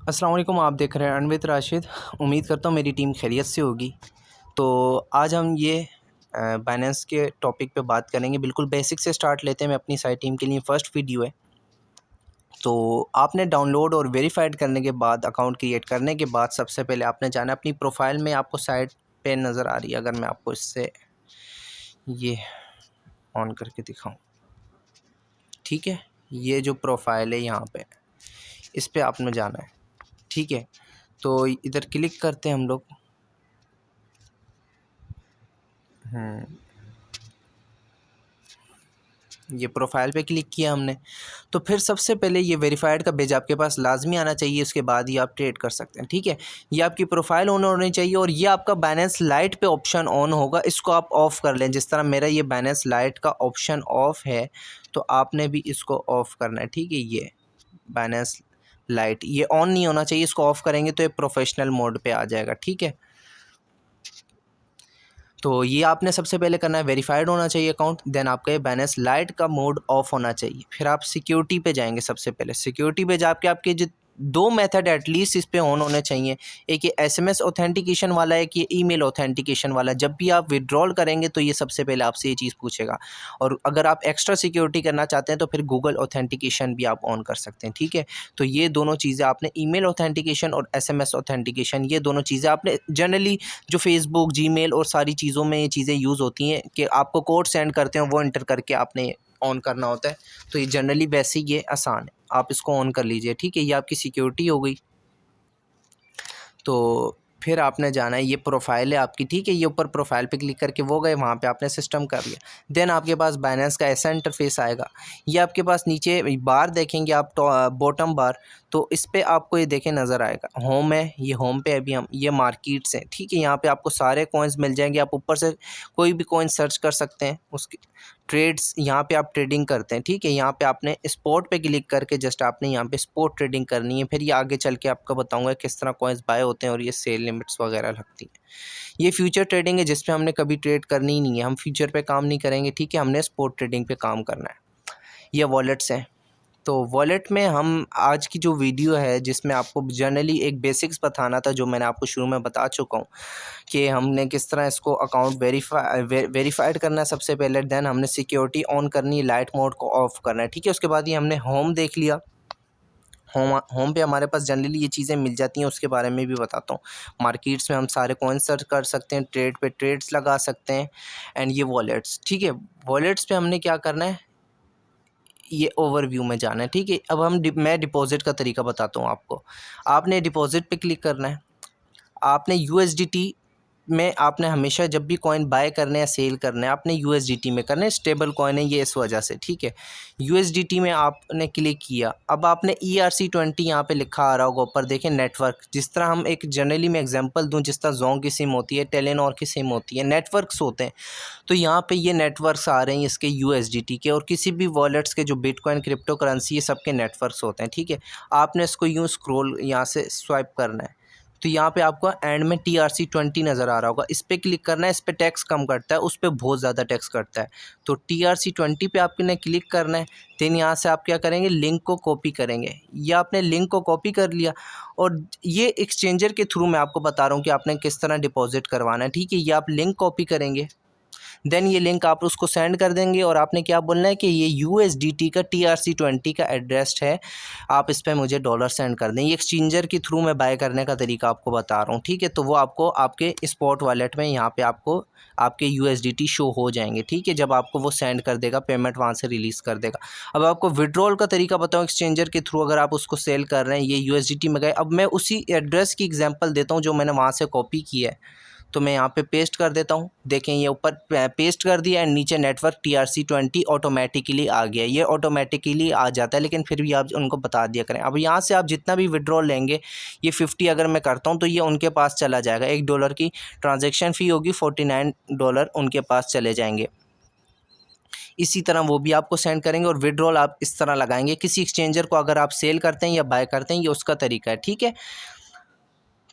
अस्सलाम वालेकुम। आप देख रहे हैं अनवित राशिद। उम्मीद करता हूँ मेरी टीम खैरियत से होगी। तो आज हम ये बाइनेंस के टॉपिक पे बात करेंगे। बिल्कुल बेसिक से स्टार्ट लेते हैं। मैं अपनी सारी टीम के लिए फ़र्स्ट वीडियो है। तो आपने डाउनलोड और वेरीफाइड करने के बाद, अकाउंट क्रिएट करने के बाद, सबसे पहले आपने जाना अपनी प्रोफाइल में। आपको साइड पे नज़र आ रही है, अगर मैं आपको इससे ये ऑन करके दिखाऊं, ठीक है। ये जो प्रोफाइल है यहाँ पे, इस पे आपने जाना है, ठीक है। तो इधर क्लिक करते हैं हम लोग। ये प्रोफाइल पे क्लिक किया हमने। तो फिर सबसे पहले ये वेरीफाइड का पेज आपके पास लाजमी आना चाहिए। उसके बाद ही आप ट्रेड कर सकते हैं, ठीक है। ये आपकी प्रोफाइल ऑन होनी चाहिए और ये आपका बाइनेंस लाइट पे ऑप्शन ऑन होगा। इसको आप ऑफ़ कर लें। जिस तरह मेरा ये बाइनेंस लाइट का ऑप्शन ऑफ है, तो आपने भी इसको ऑफ़ करना है, ठीक है। ये बाइनेंस लाइट ये ऑन नहीं होना चाहिए। इसको ऑफ़ करेंगे तो ये प्रोफेशनल मोड पे आ जाएगा, ठीक है। तो ये आपने सबसे पहले करना है, वेरीफाइड होना चाहिए अकाउंट। देन आपका ये बाइनेंस लाइट का मोड ऑफ होना चाहिए। फिर आप सिक्योरिटी पे जाएंगे। सबसे पहले सिक्योरिटी पे जाके आपके जो दो मेथड एटलीस्ट इस पे ऑन होने चाहिए। एक ये एसएमएस ऑथेंटिकेशन वाला है, कि ईमेल ऑथेंटिकेशन वाला। जब भी आप विड्रॉल करेंगे तो ये सबसे पहले आपसे ये चीज़ पूछेगा। और अगर आप एक्स्ट्रा सिक्योरिटी करना चाहते हैं तो फिर गूगल ऑथेंटिकेशन भी आप ऑन कर सकते हैं, ठीक है। तो ये दोनों चीज़ें आपने, ईमेल ऑथेंटिकेशन और एसएमएस ऑथेंटिकेशन, ये दोनों चीज़ें आपने जनरली जो फेसबुक, जीमेल और सारी चीज़ों में ये चीज़ें यूज़ होती हैं कि आपको कोड सेंड करते हैं, वो एंटर करके आपने ऑन करना होता है। तो ये जनरली वैसे ही ये आसान है, आप इसको ऑन कर लीजिए, ठीक है। ये आपकी सिक्योरिटी हो गई। तो फिर आपने जाना है, ये प्रोफाइल है आपकी, ठीक है। ये ऊपर प्रोफाइल पे क्लिक करके वो गए, वहाँ पे आपने सिस्टम कर लिया। देन आपके पास बाइनेंस का ऐसा इंटरफेस आएगा। ये आपके पास नीचे बार देखेंगे आप, तो बॉटम बार, तो इस पे आपको ये देखें नज़र आएगा, होम है। ये होम पे अभी हम, ये मार्केट्स हैं, ठीक है। यहाँ पे आपको सारे कॉइन्स मिल जाएंगे। आप ऊपर से कोई भी कॉइन सर्च कर सकते हैं। उसके ट्रेड्स, यहाँ पे आप ट्रेडिंग करते हैं, ठीक है। यहाँ पे आपने स्पॉट पे क्लिक करके जस्ट आपने यहाँ पे स्पॉट ट्रेडिंग करनी है। फिर ये आगे चल के आपको बताऊंगा किस तरह कॉइन्स बाय होते हैं और ये सेल लिमिट्स वगैरह लगती हैं। ये फ्यूचर ट्रेडिंग है, जिस पे हमने कभी ट्रेड करनी ही नहीं है। हम फ्यूचर पे काम नहीं करेंगे, ठीक है। हमने स्पॉट ट्रेडिंग पे काम करना है। ये वॉलेट्स हैं। तो वॉलेट में हम आज की जो वीडियो है, जिसमें आपको जनरली एक बेसिक्स बताना था, जो मैंने आपको शुरू में बता चुका हूँ कि हमने किस तरह इसको अकाउंट वेरीफाइड करना है सबसे पहले। देन हमने सिक्योरिटी ऑन करनी है, लाइट मोड को ऑफ करना है, ठीक है। उसके बाद ये हमने होम देख लिया। होम पे हमारे पास जनरली ये चीज़ें मिल जाती हैं, उसके बारे में भी बताता हूँ। मार्केट्स में हम सारे कॉइन सर्च कर सकते हैं, ट्रेड पे ट्रेड्स लगा सकते हैं। एंड ये वॉलेट्स, ठीक है। वॉलेट्स पे हमने क्या करना है, ये ओवरव्यू में जाना है, ठीक है। अब मैं डिपॉजिट का तरीका बताता हूँ आपको। आपने डिपॉजिट पे क्लिक करना है। आपने यूएसडीटी में, आपने हमेशा जब भी कॉइन बाय करने या सेल करने, आपने यूएसडीटी में करना है। स्टेबल कॉइन है ये, इस वजह से, ठीक है। यूएसडीटी में आपने क्लिक किया। अब आपने ERC20 यहाँ पे लिखा आ रहा होगा ऊपर, देखें नेटवर्क। जिस तरह हम एक जनरली मैं एग्जांपल दूं, जिस तरह जोंग की सिम होती है, टेलीनॉर की सिम होती है, नेटवर्क्स होते हैं। तो यहाँ पे ये नेटवर्क्स आ रहे हैं इसके यूएसडीटी के, और किसी भी वॉलेट्स के जो बिटकॉइन, क्रिप्टो करेंसी, ये सबके नेटवर्क्स होते हैं, ठीक है। आपने इसको यूँ स्क्रॉल यहाँ से स्वाइप करना है। तो यहाँ पे आपको एंड में TRC20 नज़र आ रहा होगा, इस पर क्लिक करना है। इस पर टैक्स कम करता है, उस पर बहुत ज़्यादा टैक्स करता है। तो TRC20 पे आपने क्लिक करना है। देन यहाँ से आप क्या करेंगे, लिंक को कॉपी करेंगे। ये आपने लिंक को कॉपी कर लिया, और ये एक्सचेंजर के थ्रू मैं आपको बता रहा हूँ कि आपने किस तरह डिपॉजिट करवाना है, ठीक है। ये आप लिंक कॉपी करेंगे। देन ये लिंक आप उसको सेंड कर देंगे, और आपने क्या बोलना है कि ये USDT का TRC20 का एड्रेस है, आप इस पर मुझे डॉलर सेंड कर दें। ये एक्सचेंजर के थ्रू मैं बाय करने का तरीका आपको बता रहा हूँ, ठीक है। तो वो आपको आपके स्पॉट वॉलेट में यहाँ पे आपको आपके USDT शो हो जाएंगे, ठीक है। जब आपको वो सेंड कर देगा, पेमेंट वहाँ से रिलीज़ कर देगा। अब आपको विड्रॉल का तरीका बताऊँ एक्सचेंजर के थ्रू, अगर आप उसको सेल कर रहे हैं, ये USDT में गए। अब मैं उसी एड्रेस की एग्जाम्पल देता हूँ जो मैंने वहाँ से कॉपी किया है। तो मैं यहाँ पे पेस्ट कर देता हूँ। देखें ये ऊपर पेस्ट कर दिया, एंड नीचे नेटवर्क TRC20 ऑटोमेटिकली आ गया। ये ऑटोमेटिकली आ जाता है, लेकिन फिर भी आप उनको बता दिया करें। अब यहाँ से आप जितना भी विड्रॉल लेंगे, ये 50 अगर मैं करता हूँ तो ये उनके पास चला जाएगा। $1 की ट्रांजेक्शन फ़ी होगी, $49 उनके पास चले जाएंगे। इसी तरह वो भी आपको सेंड करेंगे, और विड्रॉल आप इस तरह लगाएंगे किसी एक्सचेंजर को, अगर आप सेल करते हैं या बाय करते हैं, ये उसका तरीका है, ठीक है।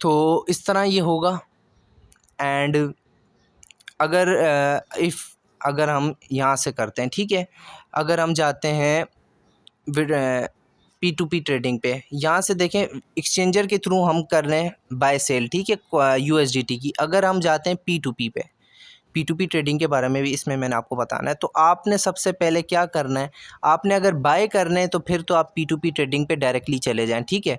तो इस तरह ये होगा। एंड अगर अगर हम यहाँ से करते हैं, ठीक है। अगर हम जाते हैं P2P ट्रेडिंग पे यहाँ से देखें एक्सचेंजर के थ्रू हम कर रहे हैं बाय सेल, ठीक है, USDT की। अगर हम जाते हैं P2P पे, P2P ट्रेडिंग के बारे में भी इसमें मैंने आपको बताना है। तो आपने सबसे पहले क्या करना है, आपने अगर बाय करना है तो फिर तो आप P2P ट्रेडिंग पे डायरेक्टली चले जाएं, ठीक है।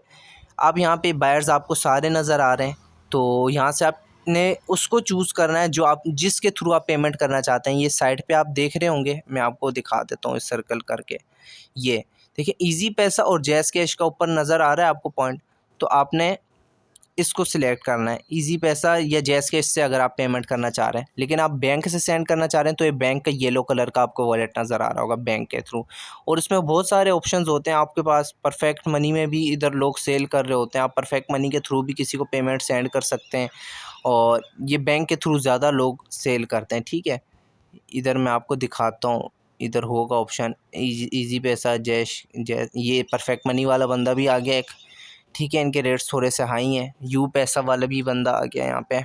आप यहाँ पे बायर्स आपको सारे नज़र आ रहे हैं, तो यहाँ से आपने उसको चूज़ करना है जो आप जिसके थ्रू आप पेमेंट करना चाहते हैं। ये साइड पे आप देख रहे होंगे, मैं आपको दिखा देता हूँ इस सर्कल करके। ये देखिए ईजी पैसा और जैज़ कैश का ऊपर नज़र आ रहा है आपको पॉइंट, तो आपने इसको सिलेक्ट करना है, ईजी पैसा या जैज़ कैश से अगर आप पेमेंट करना चाह रहे हैं। लेकिन आप बैंक से सेंड करना चाह रहे हैं तो ये बैंक का येलो कलर का आपको वॉलेट नज़र आ रहा होगा बैंक के थ्रू, और इसमें बहुत सारे ऑप्शंस होते हैं आपके पास। परफेक्ट मनी में भी इधर लोग सेल कर रहे होते हैं, आप परफेक्ट मनी के थ्रू भी किसी को पेमेंट सेंड कर सकते हैं, और ये बैंक के थ्रू ज़्यादा लोग सेल करते हैं, ठीक है। इधर मैं आपको दिखाता हूँ, इधर होगा ऑप्शन ईजी पैसा, ये परफेक्ट मनी वाला बंदा भी आ गया एक, ठीक है। इनके रेट्स थोड़े से हाई हैं। यू पैसा वाला भी बंदा आ गया यहाँ पे।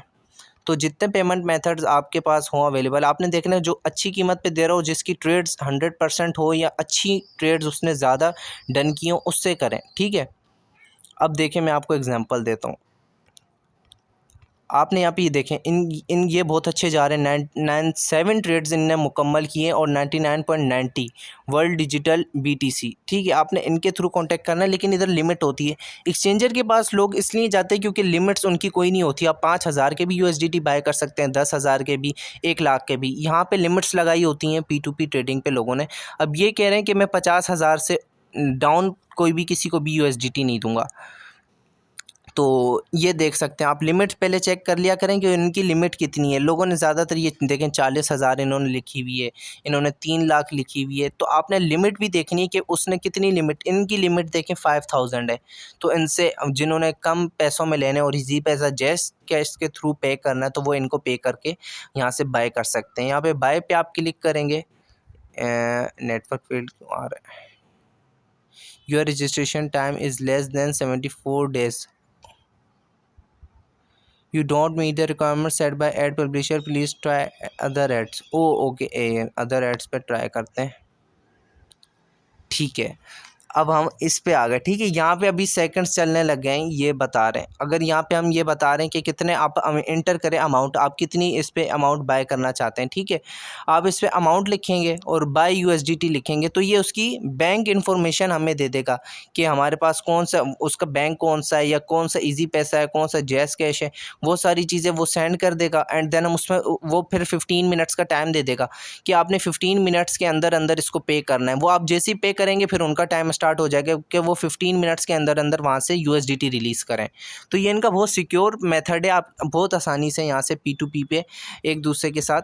तो जितने पेमेंट मेथड्स आपके पास हों अवेलेबल, आपने देखना है जो अच्छी कीमत पे दे रहा हो, जिसकी ट्रेड्स 100% हो या अच्छी ट्रेड्स उसने ज़्यादा डन की हो, उससे करें, ठीक है। अब देखिए मैं आपको एग्जांपल देता हूँ। आपने यहाँ पे ये देखें, इन ये बहुत अच्छे जा रहे हैं, 97 ट्रेड्स इनने मुकम्मल किए और 99.90 वर्ल्ड डिजिटल BTC, ठीक है। आपने इनके थ्रू कांटेक्ट करना है, लेकिन इधर लिमिट होती है। एक्सचेंजर के पास लोग इसलिए जाते हैं क्योंकि लिमिट्स उनकी कोई नहीं होती। आप 5,000 के भी USDT बाय कर सकते हैं, 10,000 के भी, 1 लाख के भी। यहाँ पर लिमिट्स लगाई होती हैं P2P ट्रेडिंग पर लोगों ने। अब ये कह रहे हैं कि मैं 50,000 से डाउन कोई भी किसी को भी USDT नहीं दूंगा। तो ये देख सकते हैं आप, लिमिट पहले चेक कर लिया करें कि इनकी लिमिट कितनी है। लोगों ने ज़्यादातर ये देखें 40,000 इन्होंने लिखी हुई है, इन्होंने 3 लाख लिखी हुई है। तो आपने लिमिट भी देखनी है कि उसने कितनी लिमिट, इनकी लिमिट देखें 5,000 है। तो इनसे जिन्होंने कम पैसों में लेने और ईजी पैसा जैज़ कैश के थ्रू पे करना है, तो वो इनको पे करके यहाँ से बाय कर सकते हैं। यहाँ पे बाय पे आप क्लिक करेंगे, नेटवर्क फील्ड आ रहा है, your registration time is less than 74 days, you don't meet the requirement set by ad publisher, please try other ads। Oh okay, other ads पे ट्राई करते हैं, ठीक है। अब हम इस पे आ गए, ठीक है। यहाँ पे अभी सेकंड्स चलने लग गए हैं, ये बता रहे हैं। अगर यहाँ पे हम ये बता रहे हैं कि कितने आप इंटर करें अमाउंट, आप कितनी इस पे अमाउंट बाय करना चाहते हैं, ठीक है। आप इस पे अमाउंट लिखेंगे और बाय USDT लिखेंगे, तो ये उसकी बैंक इन्फॉर्मेशन हमें दे देगा कि हमारे पास कौन सा उसका बैंक कौन सा है, या कौन सा ईजी पैसा है, कौन सा जैज़ कैश है, वो सारी चीज़ें वो सेंड कर देगा। एंड देन हम उसमें वो फिर 15 मिनट्स का टाइम दे देगा कि आपने 15 मिनट्स के अंदर अंदर इसको पे करना है। वो आप जैसे ही पे करेंगे फिर उनका टाइम स्टार्ट हो जाएगा कि वो 15 मिनट्स के अंदर अंदर वहाँ से USDT रिलीज़ करें। तो ये इनका बहुत सिक्योर मेथड है, आप बहुत आसानी से यहाँ से P2P पे एक दूसरे के साथ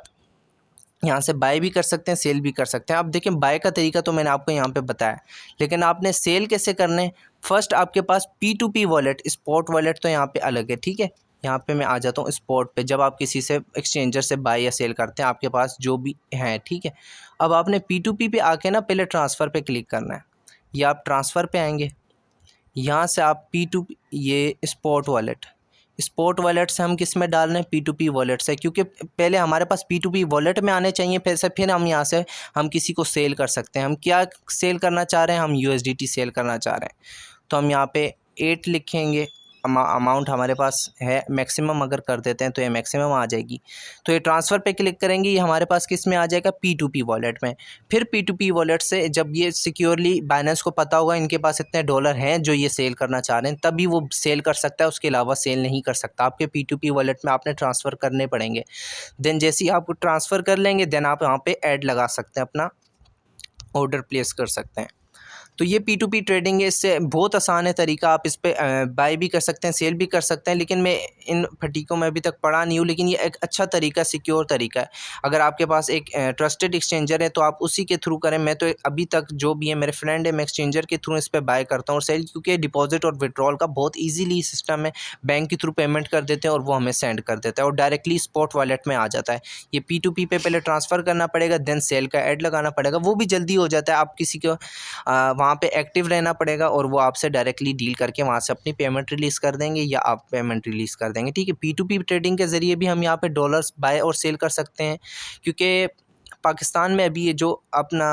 यहाँ से बाय भी कर सकते हैं, सेल भी कर सकते हैं। आप देखें बाय का तरीका तो मैंने आपको यहाँ पे बताया, लेकिन आपने सेल कैसे करने, फर्स्ट आपके पास P2P वॉलेट, स्पॉट वॉलेट तो यहाँ पे अलग है, ठीक है। यहाँ पे मैं आ जाता हूँ स्पॉट पे। जब आप किसी से एक्सचेंजर से बाय या सेल करते हैं, आपके पास जो भी है, ठीक है। अब आपने P2P पे आके ना पहले ट्रांसफ़र पे क्लिक करना है, या आप ट्रांसफ़र पे आएंगे, यहाँ से आप P2P, ये स्पॉट वॉलेट से हम किस में डाल रहे हैं, P2P वॉलेट से, क्योंकि पहले हमारे पास P2P वॉलेट में आने चाहिए पैसे, फिर हम यहाँ से हम किसी को सेल कर सकते हैं। हम क्या सेल करना चाह रहे हैं, हम USDT सेल करना चाह रहे हैं। तो हम यहाँ पे 8 लिखेंगे, अमाउंट हमारे पास है, मैक्सिमम अगर कर देते हैं तो ये मैक्सिमम आ जाएगी। तो ये ट्रांसफ़र पे क्लिक करेंगे, ये हमारे पास किस में आ जाएगा, P2P वॉलेट में। फिर P2P वॉलेट से जब ये सिक्योरली बाइनेंस को पता होगा इनके पास इतने डॉलर हैं जो ये सेल करना चाह रहे हैं, तभी वो सेल कर सकता है, उसके अलावा सेल नहीं कर सकता। आपके P2P वॉलेट में आपने ट्रांसफ़र करने पड़ेंगे। देन जैसे ही आप ट्रांसफ़र कर लेंगे, देन आप यहाँ पर ऐड लगा सकते हैं, अपना ऑर्डर प्लेस कर सकते हैं। तो ये P2P ट्रेडिंग है, इससे बहुत आसान है तरीका। आप इस पे बाय भी कर सकते हैं, सेल भी कर सकते हैं, लेकिन मैं इन फटीकों में अभी तक पढ़ा नहीं हूँ। लेकिन ये एक अच्छा तरीका, सिक्योर तरीका है। अगर आपके पास एक ट्रस्टेड एक्सचेंजर है तो आप उसी के थ्रू करें। मैं तो अभी तक जो भी है, मेरे फ्रेंड है, मैं एक्सचेंजर के थ्रू इस पर बाय करता हूँ और सेल, क्योंकि डिपॉजिट और विड्रॉल का बहुत ईजीली सिस्टम है। बैंक के थ्रू पेमेंट कर देते हैं और वो हमें सेंड कर देता है और डायरेक्टली स्पॉट वॉलेट में आ जाता है। ये P2P पे पहले ट्रांसफ़र करना पड़ेगा, देन सेल का ऐड लगाना पड़ेगा, वो भी जल्दी हो जाता है। आप किसी को वहाँ पे एक्टिव रहना पड़ेगा और वो आपसे डायरेक्टली डील करके वहाँ से अपनी पेमेंट रिलीज़ कर देंगे, या आप पेमेंट रिलीज़ कर देंगे, ठीक है। P2P ट्रेडिंग के ज़रिए भी हम यहाँ पे डॉलर्स बाय और सेल कर सकते हैं, क्योंकि पाकिस्तान में अभी ये जो अपना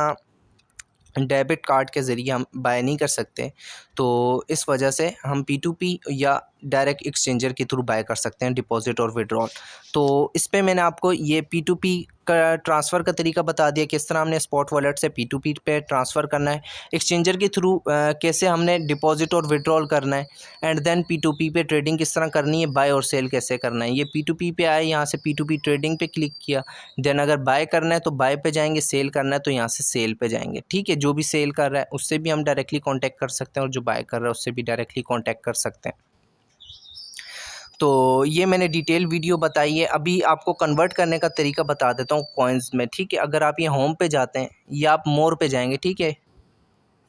डेबिट कार्ड के ज़रिए हम बाय नहीं कर सकते, तो इस वजह से हम P2P या डायरेक्ट एक्सचेंजर के थ्रू बाय कर सकते हैं डिपॉजिट और विड्रॉल। तो इस पे मैंने आपको ये P2P का ट्रांसफ़र का तरीका बता दिया, किस तरह हमने स्पॉट वॉलेट से P2P पे ट्रांसफ़र करना है, एक्सचेंजर के थ्रू कैसे हमने डिपॉजिट और विड्रॉल करना है, एंड देन P2P पे ट्रेडिंग किस तरह करनी है, बाय और सेल कैसे करना है। ये P2P पे आए, यहाँ से P2P ट्रेडिंग पे क्लिक किया, देन अगर बाय करना है तो बाय पे जाएंगे, सेल करना है तो यहाँ से सेल पे जाएंगे। ठीक है, जो भी सेल कर रहा है उससे भी हम डायरेक्टली कॉन्टैक्ट कर सकते हैं और जो बाय कर रहा है उससे भी डायरेक्टली कॉन्टैक्ट कर सकते हैं। तो ये मैंने डिटेल वीडियो बताई है। अभी आपको कन्वर्ट करने का तरीका बता देता हूँ कॉइन्स में। ठीक है, अगर आप ये होम पे जाते हैं या आप मोर पे जाएंगे, ठीक है,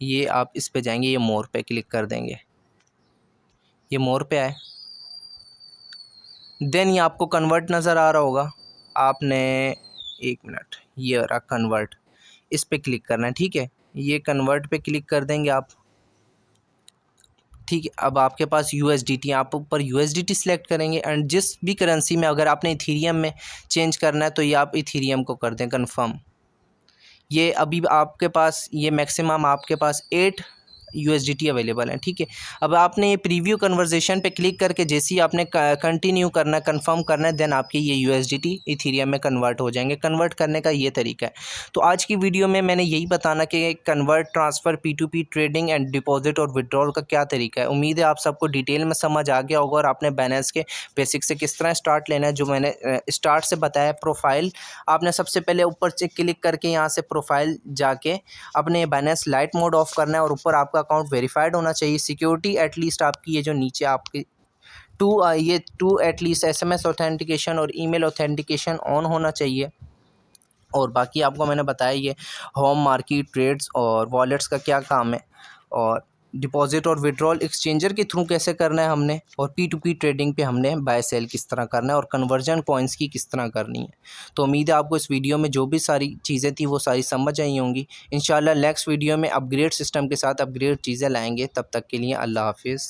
ये आप इस पे जाएंगे, ये मोर पे क्लिक कर देंगे, ये मोर पे आए, देन ये आपको कन्वर्ट नज़र आ रहा होगा, आपने 1 मिनट, ये रहा कन्वर्ट, इस पे क्लिक करना है। ठीक है, ये कन्वर्ट पे क्लिक कर देंगे आप। ठीक है, अब आपके पास USDT, आप ऊपर USDT सिलेक्ट करेंगे एंड जिस भी करेंसी में, अगर आपने इथीरियम में चेंज करना है तो ये आप इथीरियम को कर दें कन्फर्म। ये अभी आपके पास ये मैक्सिमम आपके पास 8 USDT अवेलेबल है। ठीक है, अब आपने ये प्रीव्यू कन्वर्जेशन पे क्लिक करके जैसे ही आपने कंटिन्यू करना है, कंफर्म करना है, देन आपके ये USDT इथीरियम में कन्वर्ट हो जाएंगे। कन्वर्ट करने का ये तरीका है। तो आज की वीडियो में मैंने यही बताना कि convert, transfer, P2P trading and deposit और विड्रॉल का क्या तरीका है। उम्मीद है आप सबको डिटेल में समझ आ गया होगा और आपने बाइनेंस के बेसिक से किस तरह स्टार्ट लेना है, जो मैंने स्टार्ट से बताया। प्रोफाइल आपने सबसे पहले ऊपर से क्लिक करके यहाँ से प्रोफाइल जाके अपने बाइनेंस लाइट मोड ऑफ करना है और ऊपर आपका अकाउंट वेरीफाइड होना चाहिए। सिक्योरिटी एटलीस्ट आपकी ये जो नीचे आपकी टू एटलीस्ट SMS ऑथेंटिकेशन और ईमेल ऑथेंटिकेशन ऑन होना चाहिए। और बाकी आपको मैंने बताया ये होम मार्केट, ट्रेड्स और वॉलेट्स का क्या काम है, और डिपॉजिट और विड्रॉल एक्सचेंजर के थ्रू कैसे करना है हमने, और P2P ट्रेडिंग पे हमने बाय सेल किस तरह करना है, और कन्वर्जन कॉइन्स की किस तरह करनी है। तो उम्मीद है आपको इस वीडियो में जो भी सारी चीज़ें थी वो सारी समझ आई होंगी। इंशाल्लाह नेक्स्ट वीडियो में अपग्रेड सिस्टम के साथ अपग्रेड चीज़ें लाएंगे। तब तक के लिए अल्लाह हाफिज़।